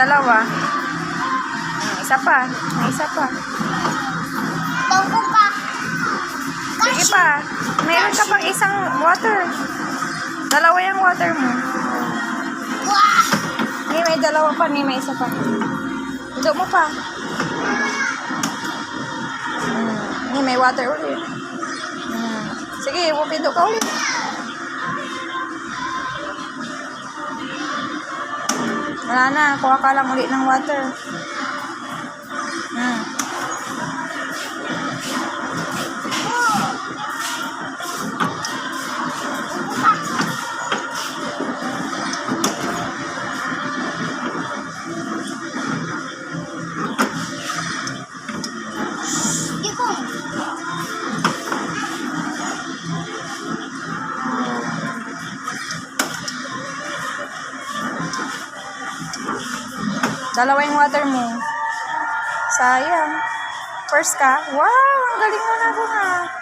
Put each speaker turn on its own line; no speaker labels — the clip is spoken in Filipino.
dalawa. Isa pa. May isa pa.
Tungkol ka.
Sige pa. Meron ka pang isang water. Dalawa yung water mo.
Wah!
Ni may dalawa pa, ni may isa pa. Hido mo pa. Ni may water ulit. Sige, pupindo ka ulit. Wala na, kuha ka lang ulit ng water. Dalawa yung water mo. Sayang. First ka? Wow! Ang galing mo na, bunga.